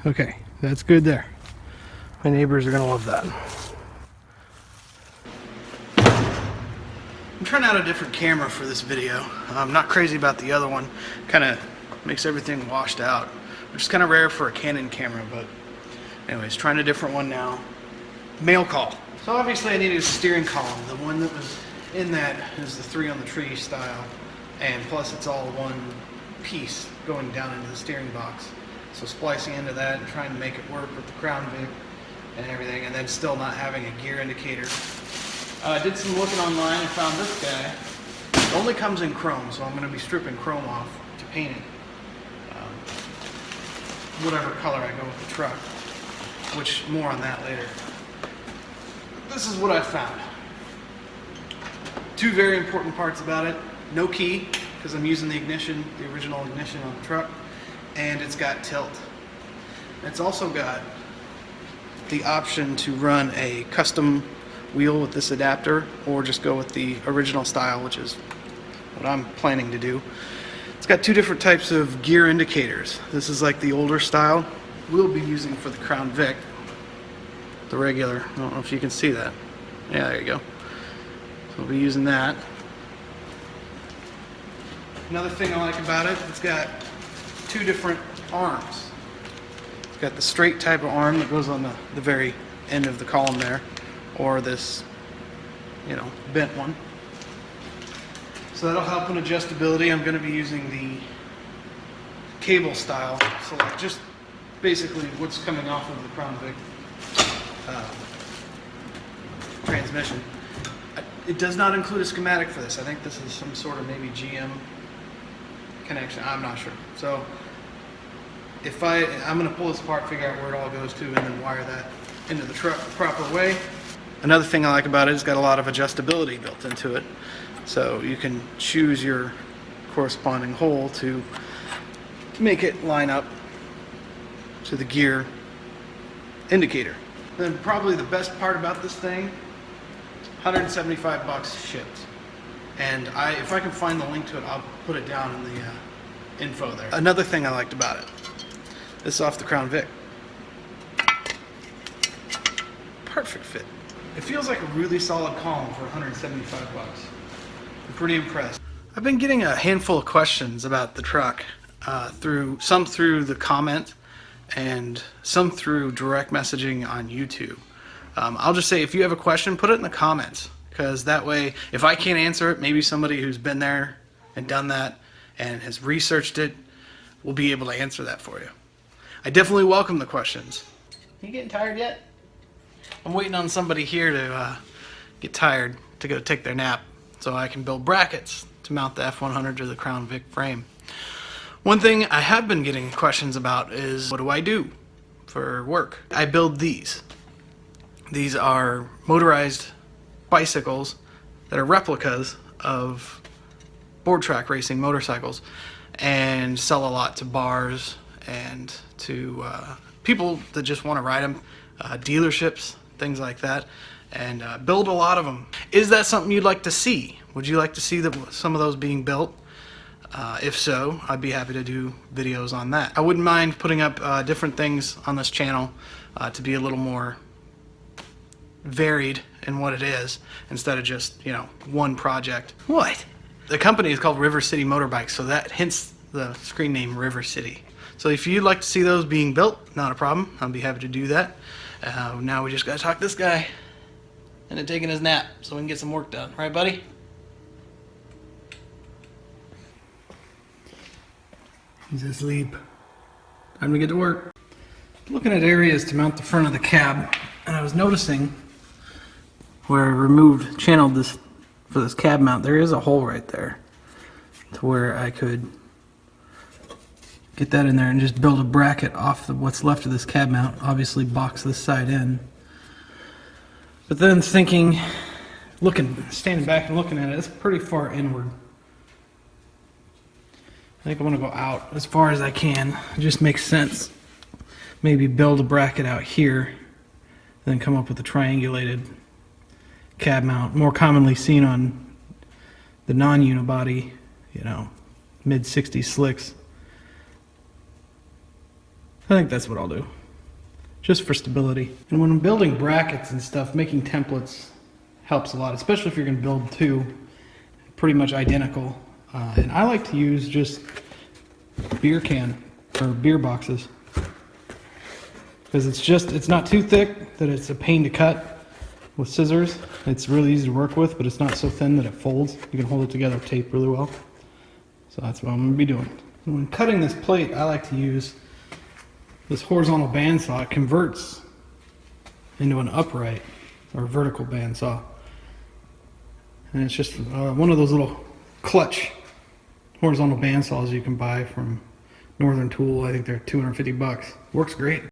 Okay, that's good there. My neighbors are gonna love that. I'm trying out a different camera for this video. I'm not crazy about the other one. Kind of makes everything washed out, which is kind of rare for a Canon camera, but anyways, trying a different one now. Mail call. So obviously I needed a steering column. The one that was in that is the 3 on the tree style, and plus it's all one piece going down into the steering box. So splicing into that and trying to make it work with the Crown Vic and everything, and then still not having a gear indicator. I did some looking online and found this guy. It only comes in chrome, so I'm going to be stripping chrome off to paint it whatever color I go with the truck, which more on that later. This is what I found. 2 very important parts about it. No key, because I'm using the ignition, the original ignition on the truck, and it's got tilt. It's also got the option to run a custom wheel with this adapter, or just go with the original style, which is what I'm planning to do. It's got 2 different types of gear indicators. This is like the older style we'll be using for the Crown Vic. The regular, I don't know if you can see that. Yeah, there you go. So we'll be using that. Another thing I like about it, it's got 2 different arms. It's got the straight type of arm that goes on the very end of the column there, or this, you know, bent one. So that'll help in adjustability. I'm going to be using the cable style, so like just basically what's coming off of the Crown Vic transmission. It does not include a schematic for this. I think this is some sort of maybe GM connection. I'm not sure. So if I'm going to pull this apart, figure out where it all goes to, and then wire that into the truck the proper way. Another thing I like about it is it's got a lot of adjustability built into it. So you can choose your corresponding hole to make it line up to the gear indicator. Then probably the best part about this thing, 175 bucks shipped. And if I can find the link to it, I'll put it down in the info there. Another thing I liked about it, this is off the Crown Vic. Perfect fit. It feels like a really solid column for 175 bucks. I'm pretty impressed. I've been getting a handful of questions about the truck, some through the comment and some through direct messaging on YouTube. I'll just say, if you have a question, put it in the comments, because that way, if I can't answer it, maybe somebody who's been there and done that and has researched it will be able to answer that for you. I definitely welcome the questions. You getting tired yet? I'm waiting on somebody here to get tired to go take their nap, so I can build brackets to mount the F100 to the Crown Vic frame. One thing I have been getting questions about is, what do I do for work? I build these. These are motorized bicycles that are replicas of board track racing motorcycles, and sell a lot to bars and to people that just want to ride them, dealerships, things like that, and build a lot of them. Is that something you'd like to see? Would you like to see some of those being built? If so, I'd be happy to do videos on that. I wouldn't mind putting up different things on this channel to be a little more varied in what it is, instead of just, you know, one project. What? The company is called River City Motorbikes, so that hints the screen name River City. So if you'd like to see those being built, not a problem. I'll be happy to do that. Now we just gotta talk this guy into taking his nap so we can get some work done. Right, buddy? He's asleep. Time to get to work. Looking at areas to mount the front of the cab, and I was noticing where I channeled this for this cab mount, there is a hole right there to where I could get that in there and just build a bracket off what's left of this cab mount. Obviously box this side in. But then thinking, standing back and looking at it, it's pretty far inward. I think I'm going to go out as far as I can. It just makes sense. Maybe build a bracket out here, then come up with a triangulated cab mount, more commonly seen on the non-unibody, you know, mid-60s slicks. I think that's what I'll do, just for stability. And when I'm building brackets and stuff, making templates helps a lot, especially if you're going to build two pretty much identical. And I like to use just beer can or beer boxes, because it's not too thick that it's a pain to cut with scissors. It's really easy to work with, but it's not so thin that it folds. You can hold it together with tape really well. So that's what I'm going to be doing. And when cutting this plate, I like to use this horizontal bandsaw. It converts into an upright or vertical bandsaw. And it's just one of those little clutch horizontal bandsaws you can buy from Northern Tool. I think they're $250. Works great.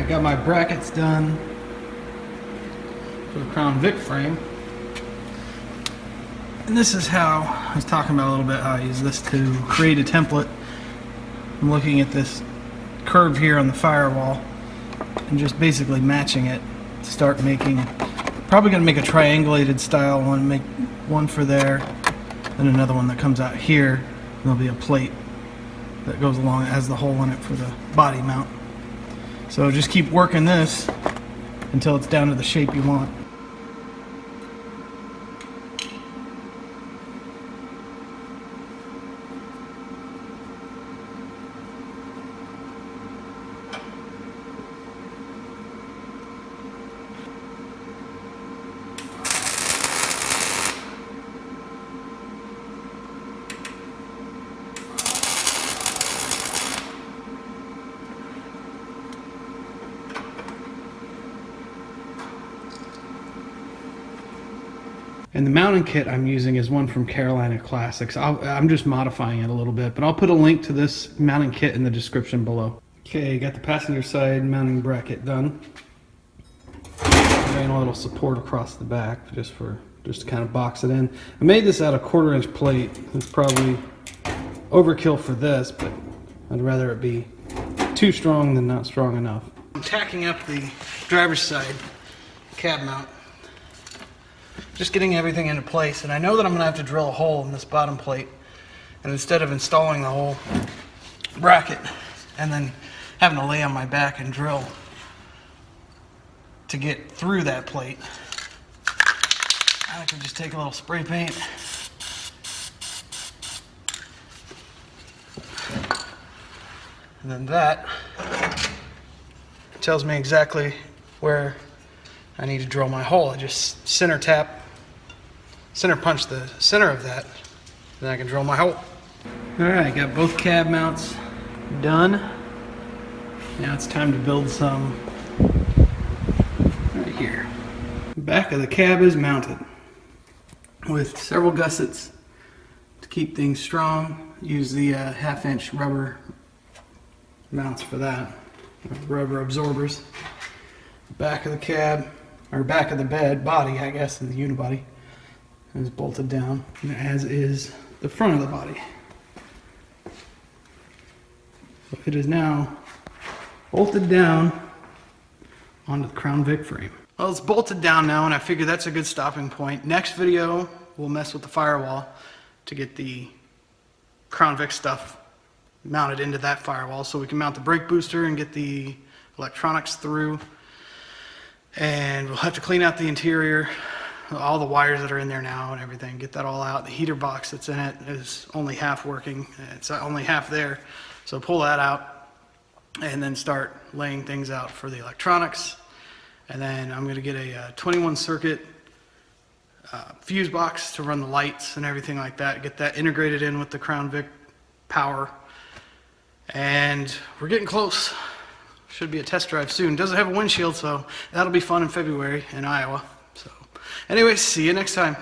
Got my brackets done for the Crown Vic frame. And this is how, I was talking about a little bit how I use this to create a template. I'm looking at this curve here on the firewall and just basically matching it to start making, probably going to make a triangulated style one, make one for there, and another one that comes out here. And there'll be a plate that goes along, it has the hole in it for the body mount. So just keep working this until it's down to the shape you want. And the mounting kit I'm using is one from Carolina Classics. I'm just modifying it a little bit, but I'll put a link to this mounting kit in the description below. Okay, got the passenger side mounting bracket done. Laying a little support across the back just to kind of box it in. I made this out of 1/4-inch plate. It's probably overkill for this, but I'd rather it be too strong than not strong enough. I'm tacking up the driver's side cab mount. Just getting everything into place, and I know that I'm going to have to drill a hole in this bottom plate, and instead of installing the whole bracket and then having to lay on my back and drill to get through that plate, I can just take a little spray paint and then that tells me exactly where I need to drill my hole. I just center punch the center of that, then I can drill my hole. Alright, got both cab mounts done. Now it's time to build some right here. The back of the cab is mounted with several gussets to keep things strong. Use the 1/2-inch rubber mounts for that, rubber absorbers. The back of the cab, or back of the bed, body I guess, in the unibody, is bolted down, as is the front of the body. So it is now bolted down onto the Crown Vic frame. Well, it's bolted down now, and I figure that's a good stopping point. Next video, we'll mess with the firewall to get the Crown Vic stuff mounted into that firewall, so we can mount the brake booster and get the electronics through. And we'll have to clean out the interior, all the wires that are in there now and everything, get that all out. The heater box that's in it is only half working. It's only half there. So pull that out and then start laying things out for the electronics. And then I'm going to get a 21 circuit fuse box to run the lights and everything like that. Get that integrated in with the Crown Vic power. And we're getting close. Should be a test drive soon. Doesn't have a windshield, so that'll be fun in February in Iowa. So anyways, see you next time.